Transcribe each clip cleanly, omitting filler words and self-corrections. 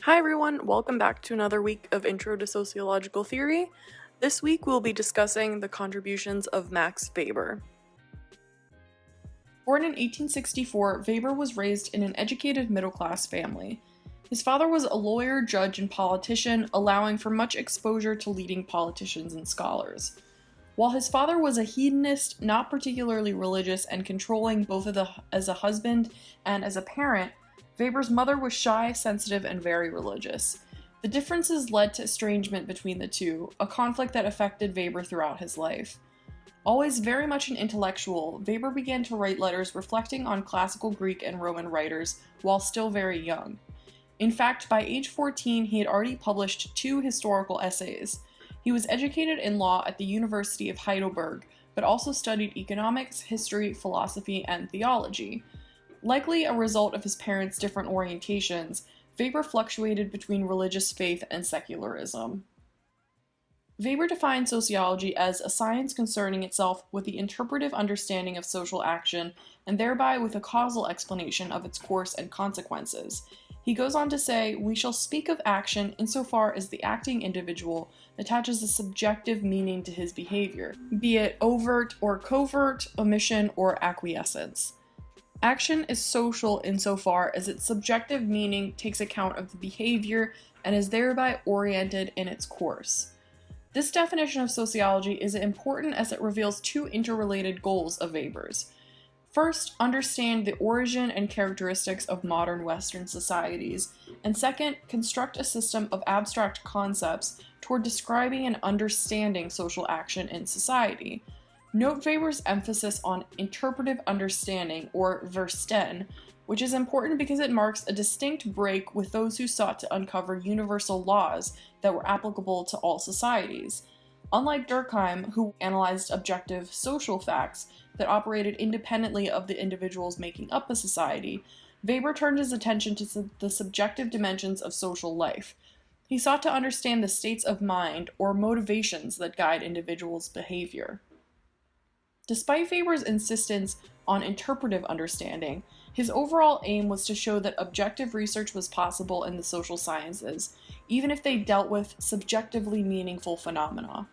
Hi everyone, welcome back to another week of Intro to Sociological Theory. This week we'll be discussing the contributions of Max Weber. Born in 1864, Weber was raised in an educated middle-class family. His father was a lawyer, judge, and politician, allowing for much exposure to leading politicians and scholars. While his father was a hedonist, not particularly religious, and controlling both as a husband and as a parent, Weber's mother was shy, sensitive, and very religious. The differences led to estrangement between the two, a conflict that affected Weber throughout his life. Always very much an intellectual, Weber began to write letters reflecting on classical Greek and Roman writers while still very young. In fact, by age 14, he had already published 2 historical essays. He was educated in law at the University of Heidelberg, but also studied economics, history, philosophy, and theology. Likely a result of his parents' different orientations, Weber fluctuated between religious faith and secularism. Weber defined sociology as a science concerning itself with the interpretive understanding of social action, and thereby with a causal explanation of its course and consequences. He goes on to say, "We shall speak of action insofar as the acting individual attaches a subjective meaning to his behavior, be it overt or covert, omission or acquiescence. Action is social insofar as its subjective meaning takes account of the behavior and is thereby oriented in its course." This definition of sociology is important as it reveals 2 interrelated goals of Weber's. First, understand the origin and characteristics of modern Western societies, and second, construct a system of abstract concepts toward describing and understanding social action in society. Note Weber's emphasis on interpretive understanding, or Verstehen, which is important because it marks a distinct break with those who sought to uncover universal laws that were applicable to all societies. Unlike Durkheim, who analyzed objective social facts that operated independently of the individuals making up a society, Weber turned his attention to the subjective dimensions of social life. He sought to understand the states of mind, or motivations that guide individuals' behavior. Despite Weber's insistence on interpretive understanding, his overall aim was to show that objective research was possible in the social sciences, even if they dealt with subjectively meaningful phenomena.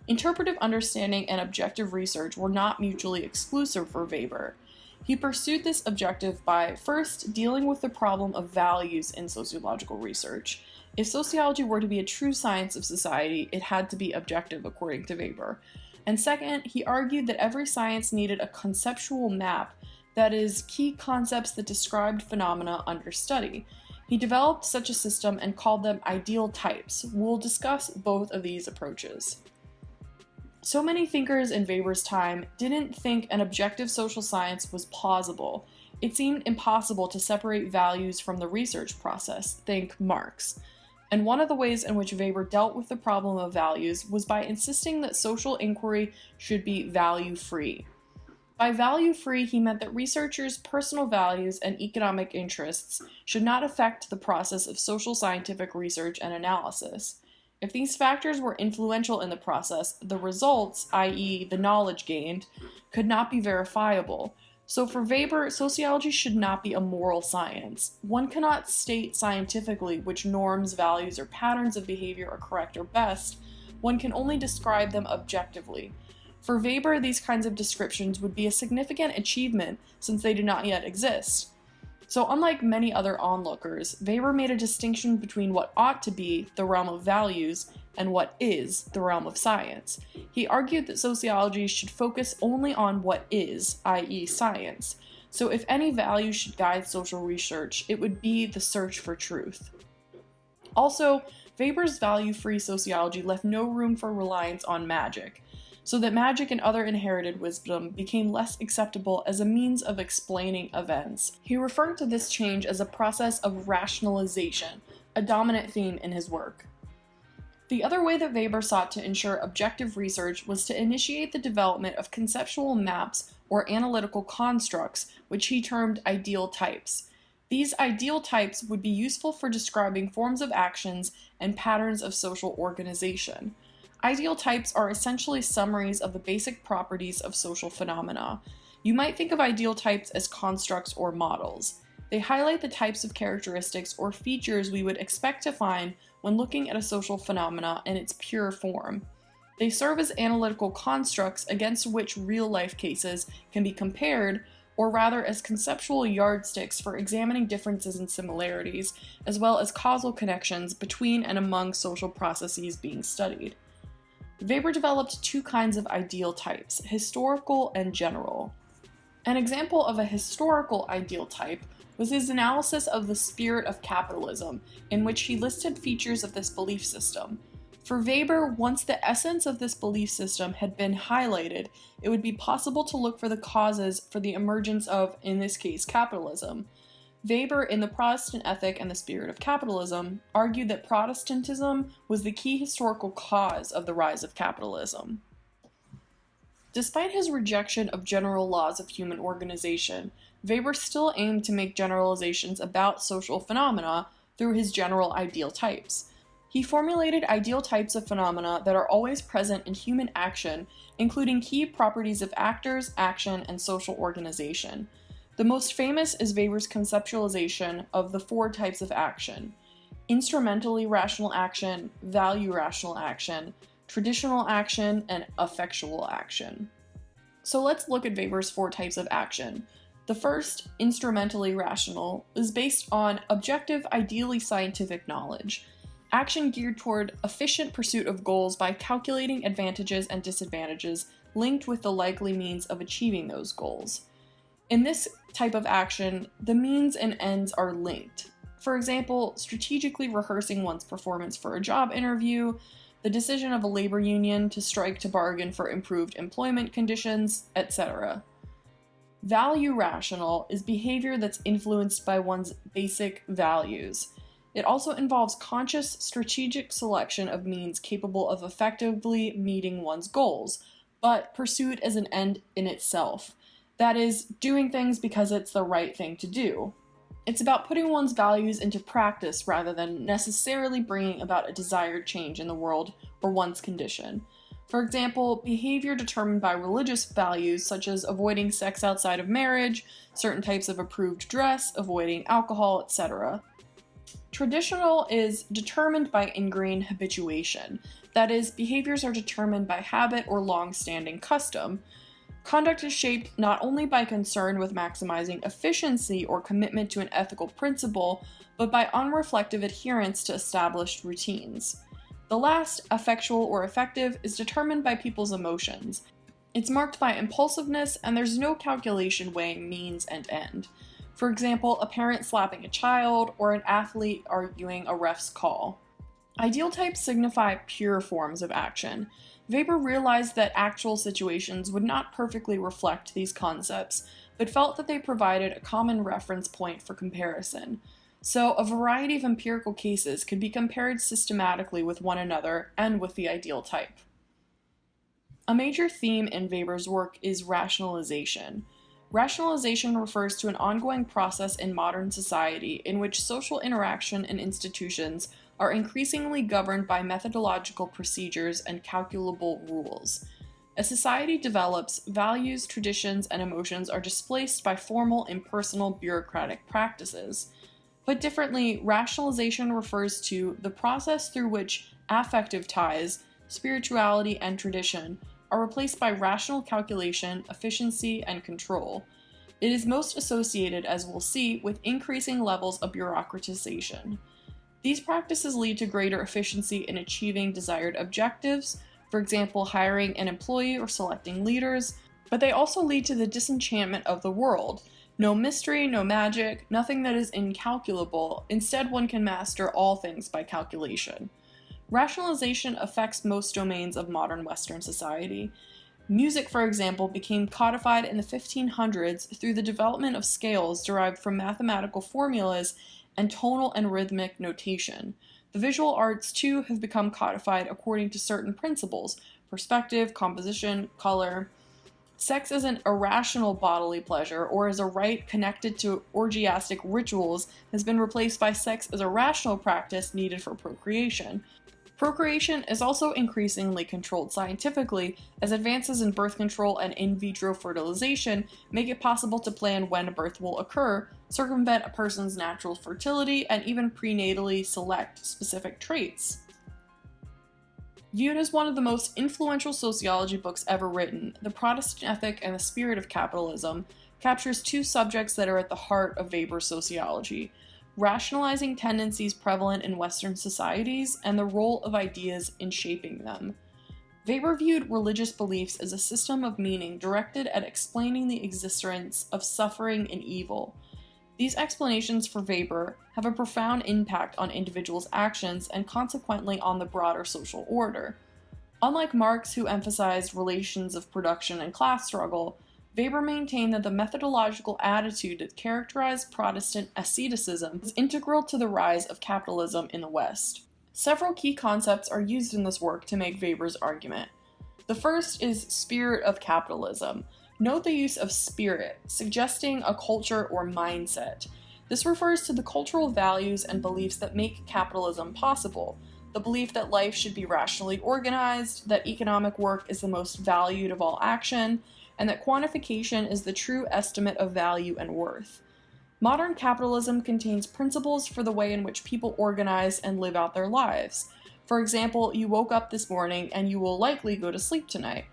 Interpretive understanding and objective research were not mutually exclusive for Weber. He pursued this objective by, first, dealing with the problem of values in sociological research. If sociology were to be a true science of society, it had to be objective, according to Weber. And second, he argued that every science needed a conceptual map, that is, key concepts that described phenomena under study. He developed such a system and called them ideal types. We'll discuss both of these approaches. So many thinkers in Weber's time didn't think an objective social science was plausible. It seemed impossible to separate values from the research process, think Marx. And one of the ways in which Weber dealt with the problem of values was by insisting that social inquiry should be value-free. By value-free, he meant that researchers' personal values and economic interests should not affect the process of social scientific research and analysis. If these factors were influential in the process, the results, i.e. the knowledge gained, could not be verifiable. So for Weber, sociology should not be a moral science. One cannot state scientifically which norms, values, or patterns of behavior are correct or best. One can only describe them objectively. For Weber, these kinds of descriptions would be a significant achievement since they do not yet exist. So unlike many other onlookers, Weber made a distinction between what ought to be the realm of values and what is the realm of science. He argued that sociology should focus only on what is, i.e. science. So if any value should guide social research, it would be the search for truth. Also, Weber's value-free sociology left no room for reliance on magic, so that magic and other inherited wisdom became less acceptable as a means of explaining events. He referred to this change as a process of rationalization, a dominant theme in his work. The other way that Weber sought to ensure objective research was to initiate the development of conceptual maps or analytical constructs, which he termed ideal types. These ideal types would be useful for describing forms of actions and patterns of social organization. Ideal types are essentially summaries of the basic properties of social phenomena. You might think of ideal types as constructs or models. They highlight the types of characteristics or features we would expect to find when looking at a social phenomena in its pure form. They serve as analytical constructs against which real-life cases can be compared, or rather as conceptual yardsticks for examining differences and similarities, as well as causal connections between and among social processes being studied. Weber developed two kinds of ideal types, historical and general. An example of a historical ideal type was his analysis of the spirit of capitalism, in which he listed features of this belief system. For Weber, once the essence of this belief system had been highlighted, it would be possible to look for the causes for the emergence of, in this case, capitalism. Weber, in The Protestant Ethic and the Spirit of Capitalism, argued that Protestantism was the key historical cause of the rise of capitalism. Despite his rejection of general laws of human organization, Weber still aimed to make generalizations about social phenomena through his general ideal types. He formulated ideal types of phenomena that are always present in human action, including key properties of actors, action, and social organization. The most famous is Weber's conceptualization of the four types of action: instrumentally rational action, value rational action, traditional action, and effectual action. So let's look at Weber's four types of action. The first, instrumentally rational, is based on objective, ideally scientific knowledge. Action geared toward efficient pursuit of goals by calculating advantages and disadvantages linked with the likely means of achieving those goals. In this type of action, the means and ends are linked. For example, strategically rehearsing one's performance for a job interview, the decision of a labor union to strike to bargain for improved employment conditions, etc. Value rational is behavior that's influenced by one's basic values. It also involves conscious, strategic selection of means capable of effectively meeting one's goals, but pursued as an end in itself. That is, doing things because it's the right thing to do. It's about putting one's values into practice rather than necessarily bringing about a desired change in the world or one's condition. For example, behavior determined by religious values such as avoiding sex outside of marriage, certain types of approved dress, avoiding alcohol, etc. Traditional is determined by ingrained habituation. That is, behaviors are determined by habit or long-standing custom. Conduct is shaped not only by concern with maximizing efficiency or commitment to an ethical principle, but by unreflective adherence to established routines. The last, effectual or effective, is determined by people's emotions. It's marked by impulsiveness, and there's no calculation weighing means and end. For example, a parent slapping a child, or an athlete arguing a ref's call. Ideal types signify pure forms of action. Weber realized that actual situations would not perfectly reflect these concepts, but felt that they provided a common reference point for comparison. So, a variety of empirical cases could be compared systematically with one another and with the ideal type. A major theme in Weber's work is rationalization. Rationalization refers to an ongoing process in modern society in which social interaction and institutions are increasingly governed by methodological procedures and calculable rules. As society develops, values, traditions, and emotions are displaced by formal, impersonal, bureaucratic practices. Put differently, rationalization refers to the process through which affective ties, spirituality, and tradition are replaced by rational calculation, efficiency, and control. It is most associated, as we'll see, with increasing levels of bureaucratization. These practices lead to greater efficiency in achieving desired objectives, for example, hiring an employee or selecting leaders, but they also lead to the disenchantment of the world. No mystery, no magic, nothing that is incalculable. Instead, one can master all things by calculation. Rationalization affects most domains of modern Western society. Music, for example, became codified in the 1500s through the development of scales derived from mathematical formulas and tonal and rhythmic notation. The visual arts, too, have become codified according to certain principles: perspective, composition, color. Sex as an irrational bodily pleasure, or as a rite connected to orgiastic rituals, has been replaced by sex as a rational practice needed for procreation. Procreation is also increasingly controlled scientifically, as advances in birth control and in vitro fertilization make it possible to plan when a birth will occur, circumvent a person's natural fertility, and even prenatally select specific traits. Viewed as one of the most influential sociology books ever written, The Protestant Ethic and the Spirit of Capitalism captures two subjects that are at the heart of Weber's sociology: rationalizing tendencies prevalent in Western societies and the role of ideas in shaping them. Weber viewed religious beliefs as a system of meaning directed at explaining the existence of suffering and evil. These explanations for Weber have a profound impact on individuals' actions and consequently on the broader social order. Unlike Marx, who emphasized relations of production and class struggle, Weber maintained that the methodological attitude that characterized Protestant asceticism was integral to the rise of capitalism in the West. Several key concepts are used in this work to make Weber's argument. The first is spirit of capitalism. Note the use of spirit, suggesting a culture or mindset. This refers to the cultural values and beliefs that make capitalism possible. The belief that life should be rationally organized, that economic work is the most valued of all action, and that quantification is the true estimate of value and worth. Modern capitalism contains principles for the way in which people organize and live out their lives. For example, you woke up this morning and you will likely go to sleep tonight.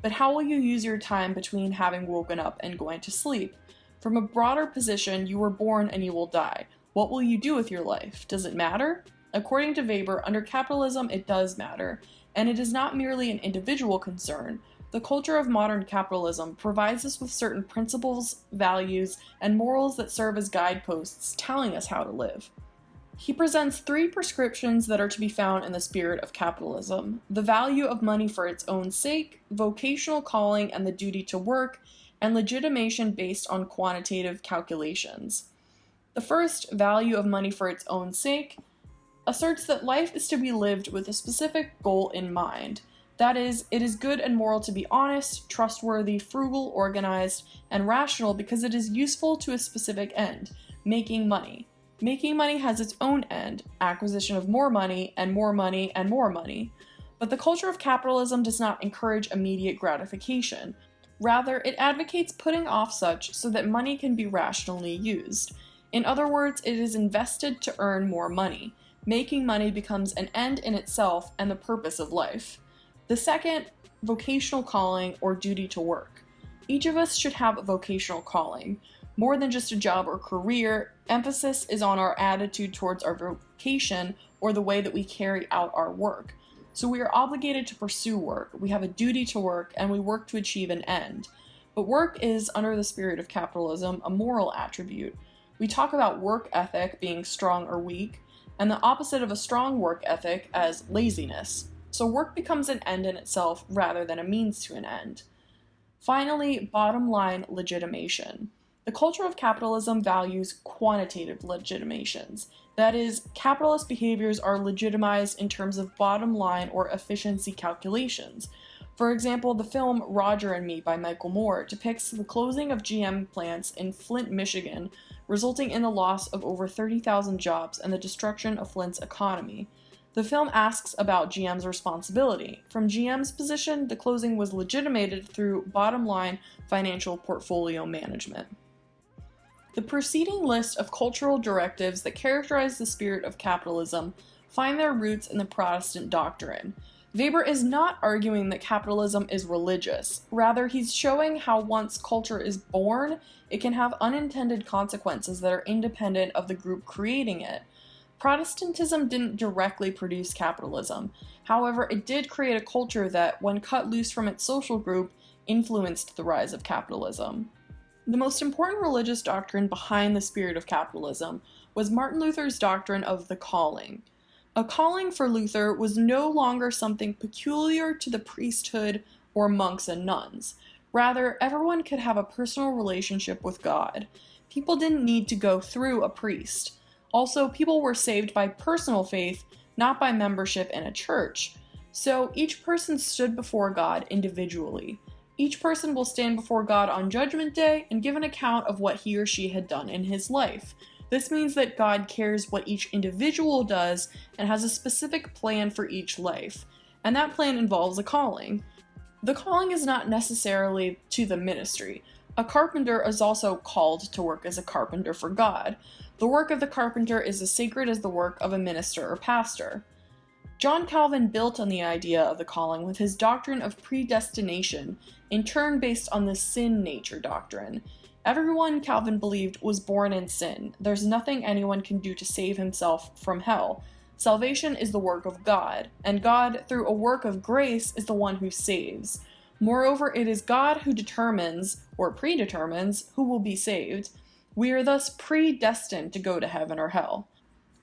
But how will you use your time between having woken up and going to sleep? From a broader position, you were born and you will die. What will you do with your life? Does it matter? According to Weber, under capitalism it does matter, and it is not merely an individual concern. The culture of modern capitalism provides us with certain principles, values, and morals that serve as guideposts telling us how to live. He presents three prescriptions that are to be found in the spirit of capitalism: the value of money for its own sake, vocational calling and the duty to work, and legitimation based on quantitative calculations. The first, value of money for its own sake, asserts that life is to be lived with a specific goal in mind. That is, it is good and moral to be honest, trustworthy, frugal, organized, and rational because it is useful to a specific end: making money. Making money has its own end: acquisition of more money, and more money, and more money. But the culture of capitalism does not encourage immediate gratification. Rather, it advocates putting off such so that money can be rationally used. In other words, it is invested to earn more money. Making money becomes an end in itself and the purpose of life. The second, vocational calling or duty to work. Each of us should have a vocational calling. More than just a job or career, emphasis is on our attitude towards our vocation or the way that we carry out our work. So we are obligated to pursue work, we have a duty to work, and we work to achieve an end. But work is, under the spirit of capitalism, a moral attribute. We talk about work ethic being strong or weak, and the opposite of a strong work ethic as laziness. So work becomes an end in itself rather than a means to an end. Finally, bottom line legitimation. The culture of capitalism values quantitative legitimations. That is, capitalist behaviors are legitimized in terms of bottom line or efficiency calculations. For example, the film Roger and Me by Michael Moore depicts the closing of GM plants in Flint, Michigan, resulting in the loss of over 30,000 jobs and the destruction of Flint's economy. The film asks about GM's responsibility. From GM's position, the closing was legitimated through bottom-line financial portfolio management. The preceding list of cultural directives that characterize the spirit of capitalism find their roots in the Protestant doctrine. Weber is not arguing that capitalism is religious. Rather, he's showing how once culture is born, it can have unintended consequences that are independent of the group creating it. Protestantism didn't directly produce capitalism. However, it did create a culture that, when cut loose from its social group, influenced the rise of capitalism. The most important religious doctrine behind the spirit of capitalism was Martin Luther's doctrine of the calling. A calling for Luther was no longer something peculiar to the priesthood or monks and nuns. Rather, everyone could have a personal relationship with God. People didn't need to go through a priest. Also, people were saved by personal faith, not by membership in a church. So each person stood before God individually. Each person will stand before God on Judgment Day and give an account of what he or she had done in his life. This means that God cares what each individual does and has a specific plan for each life, and that plan involves a calling. The calling is not necessarily to the ministry. A carpenter is also called to work as a carpenter for God. The work of the carpenter is as sacred as the work of a minister or pastor. John Calvin built on the idea of the calling with his doctrine of predestination, in turn based on the sin nature doctrine. Everyone, Calvin believed, was born in sin. There's nothing anyone can do to save himself from hell. Salvation is the work of God, and God, through a work of grace, is the one who saves. Moreover, it is God who determines, or predetermines, who will be saved. We are thus predestined to go to heaven or hell.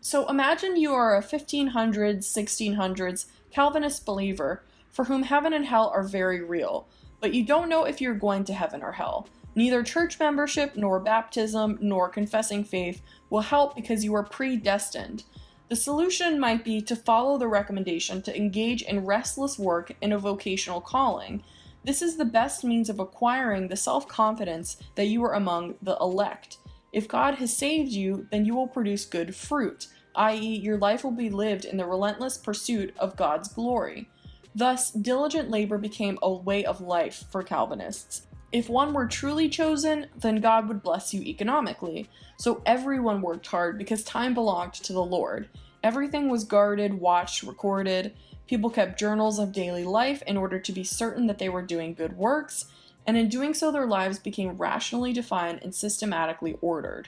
So imagine you are a 1500s, 1600s Calvinist believer for whom heaven and hell are very real, but you don't know if you're going to heaven or hell. Neither church membership, nor baptism, nor confessing faith will help because you are predestined. The solution might be to follow the recommendation to engage in restless work in a vocational calling. This is the best means of acquiring the self-confidence that you are among the elect. If God has saved you, then you will produce good fruit, i.e., your life will be lived in the relentless pursuit of God's glory. Thus, diligent labor became a way of life for Calvinists. If one were truly chosen, then God would bless you economically. So everyone worked hard because time belonged to the Lord. Everything was guarded, watched, recorded. People kept journals of daily life in order to be certain that they were doing good works, and in doing so their lives became rationally defined and systematically ordered.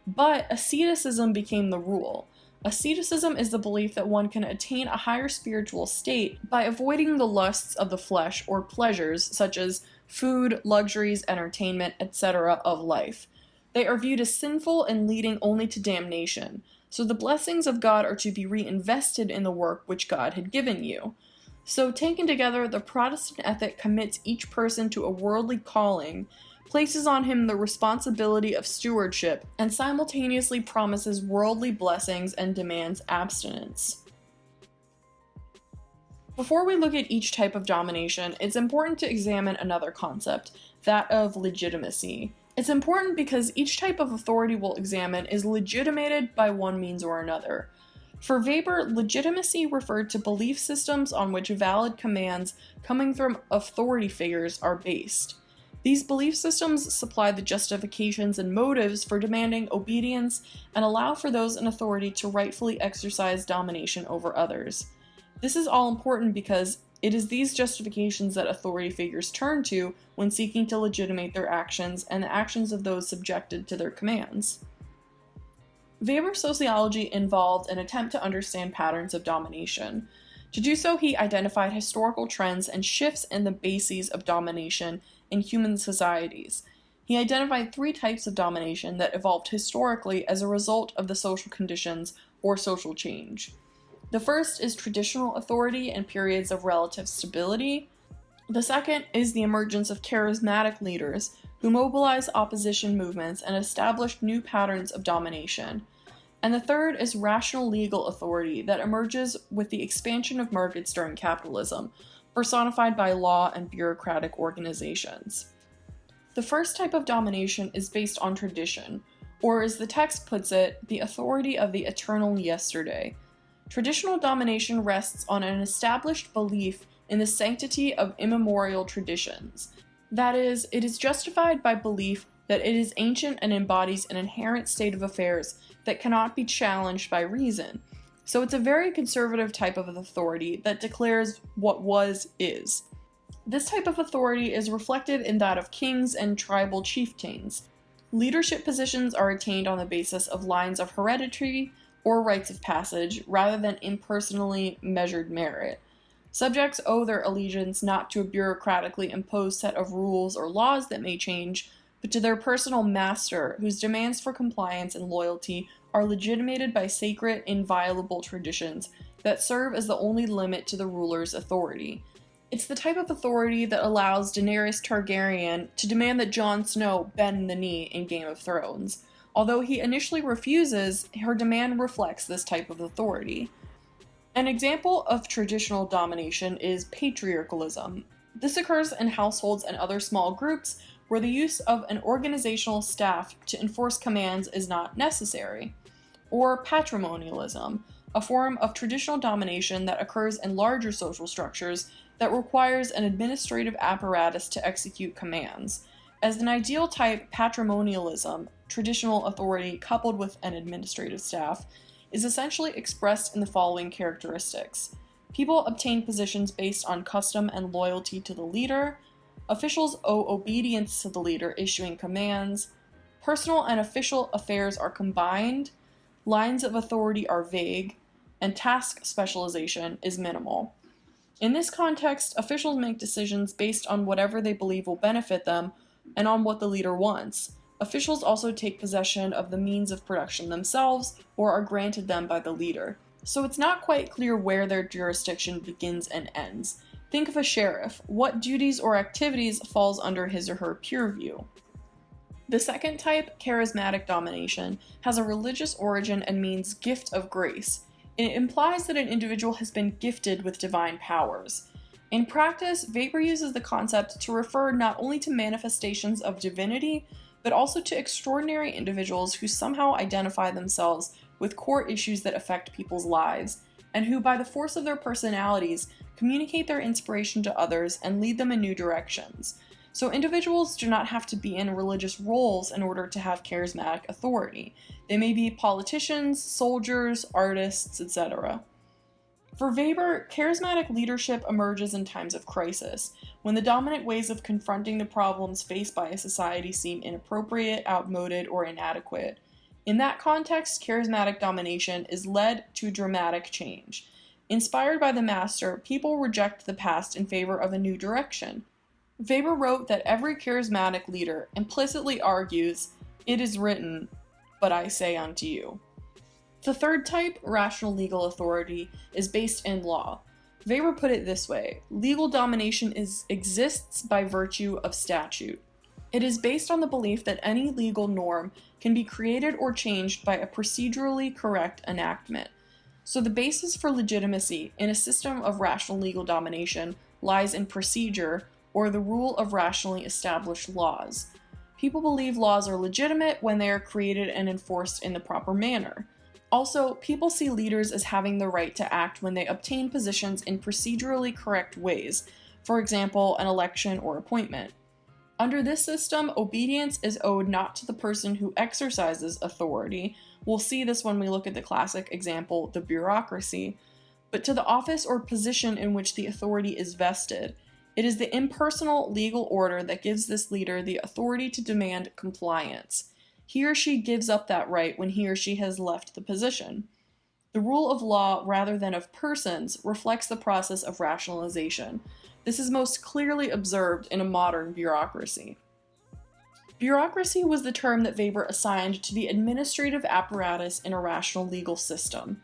But asceticism became the rule. Asceticism is the belief that one can attain a higher spiritual state by avoiding the lusts of the flesh or pleasures such as food, luxuries, entertainment, etc. of life. They are viewed as sinful and leading only to damnation, so the blessings of God are to be reinvested in the work which God had given you. So taken together, the Protestant ethic commits each person to a worldly calling, places on him the responsibility of stewardship, and simultaneously promises worldly blessings and demands abstinence. Before we look at each type of domination, it's important to examine another concept, that of legitimacy. It's important because each type of authority we'll examine is legitimated by one means or another. For Weber, legitimacy referred to belief systems on which valid commands coming from authority figures are based. These belief systems supply the justifications and motives for demanding obedience and allow for those in authority to rightfully exercise domination over others. This is all important because it is these justifications that authority figures turn to when seeking to legitimate their actions and the actions of those subjected to their commands. Weber's sociology involved an attempt to understand patterns of domination. To do so, he identified historical trends and shifts in the bases of domination in human societies. He identified three types of domination that evolved historically as a result of the social conditions or social change. The first is traditional authority in periods of relative stability. The second is the emergence of charismatic leaders who mobilize opposition movements and establish new patterns of domination. And the third is rational legal authority that emerges with the expansion of markets during capitalism, personified by law and bureaucratic organizations. The first type of domination is based on tradition, or as the text puts it, the authority of the eternal yesterday. Traditional domination rests on an established belief in the sanctity of immemorial traditions. That is, it is justified by belief that it is ancient and embodies an inherent state of affairs that cannot be challenged by reason. So it's a very conservative type of authority that declares what was is. This type of authority is reflected in that of kings and tribal chieftains. Leadership positions are attained on the basis of lines of heredity or rites of passage rather than impersonally measured merit. Subjects owe their allegiance not to a bureaucratically imposed set of rules or laws that may change, but to their personal master, whose demands for compliance and loyalty are legitimated by sacred, inviolable traditions that serve as the only limit to the ruler's authority. It's the type of authority that allows Daenerys Targaryen to demand that Jon Snow bend the knee in Game of Thrones. Although he initially refuses, her demand reflects this type of authority. An example of traditional domination is patriarchalism. This occurs in households and other small groups where the use of an organizational staff to enforce commands is not necessary. Or patrimonialism, a form of traditional domination that occurs in larger social structures that requires an administrative apparatus to execute commands. As an ideal type, patrimonialism, traditional authority coupled with an administrative staff, is essentially expressed in the following characteristics. People obtain positions based on custom and loyalty to the leader. Officials owe obedience to the leader issuing commands. Personal and official affairs are combined. Lines of authority are vague. And task specialization is minimal. In this context, officials make decisions based on whatever they believe will benefit them and on what the leader wants. Officials also take possession of the means of production themselves or are granted them by the leader. So it's not quite clear where their jurisdiction begins and ends. Think of a sheriff. What duties or activities falls under his or her purview? The second type, charismatic domination, has a religious origin and means gift of grace. It implies that an individual has been gifted with divine powers. In practice, Weber uses the concept to refer not only to manifestations of divinity, but also to extraordinary individuals who somehow identify themselves with core issues that affect people's lives, and who, by the force of their personalities, communicate their inspiration to others and lead them in new directions. So individuals do not have to be in religious roles in order to have charismatic authority. They may be politicians, soldiers, artists, etc. For Weber, charismatic leadership emerges in times of crisis, when the dominant ways of confronting the problems faced by a society seem inappropriate, outmoded, or inadequate. In that context, charismatic domination is led to dramatic change. Inspired by the master, people reject the past in favor of a new direction. Weber wrote that every charismatic leader implicitly argues, "It is written, but I say unto you." The third type, rational legal authority, is based in law. Weber put it this way: legal domination exists by virtue of statute. It is based on the belief that any legal norm can be created or changed by a procedurally correct enactment. So the basis for legitimacy in a system of rational legal domination lies in procedure, or the rule of rationally established laws. People believe laws are legitimate when they are created and enforced in the proper manner. Also, people see leaders as having the right to act when they obtain positions in procedurally correct ways, for example, an election or appointment. Under this system, obedience is owed not to the person who exercises authority, we'll see this when we look at the classic example, the bureaucracy, but to the office or position in which the authority is vested. It is the impersonal legal order that gives this leader the authority to demand compliance. He or she gives up that right when he or she has left the position. The rule of law, rather than of persons, reflects the process of rationalization. This is most clearly observed in a modern bureaucracy. Bureaucracy was the term that Weber assigned to the administrative apparatus in a rational legal system.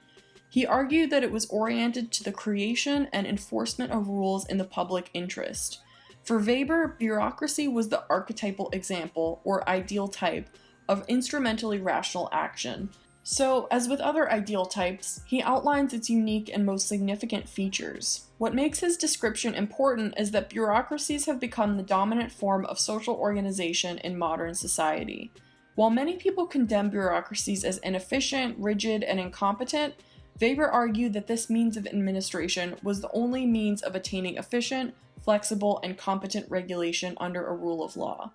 He argued that it was oriented to the creation and enforcement of rules in the public interest. For Weber, bureaucracy was the archetypal example, or ideal type, of instrumentally rational action. So, as with other ideal types, he outlines its unique and most significant features. What makes his description important is that bureaucracies have become the dominant form of social organization in modern society. While many people condemn bureaucracies as inefficient, rigid, and incompetent, Weber argued that this means of administration was the only means of attaining efficient, flexible, and competent regulation under a rule of law.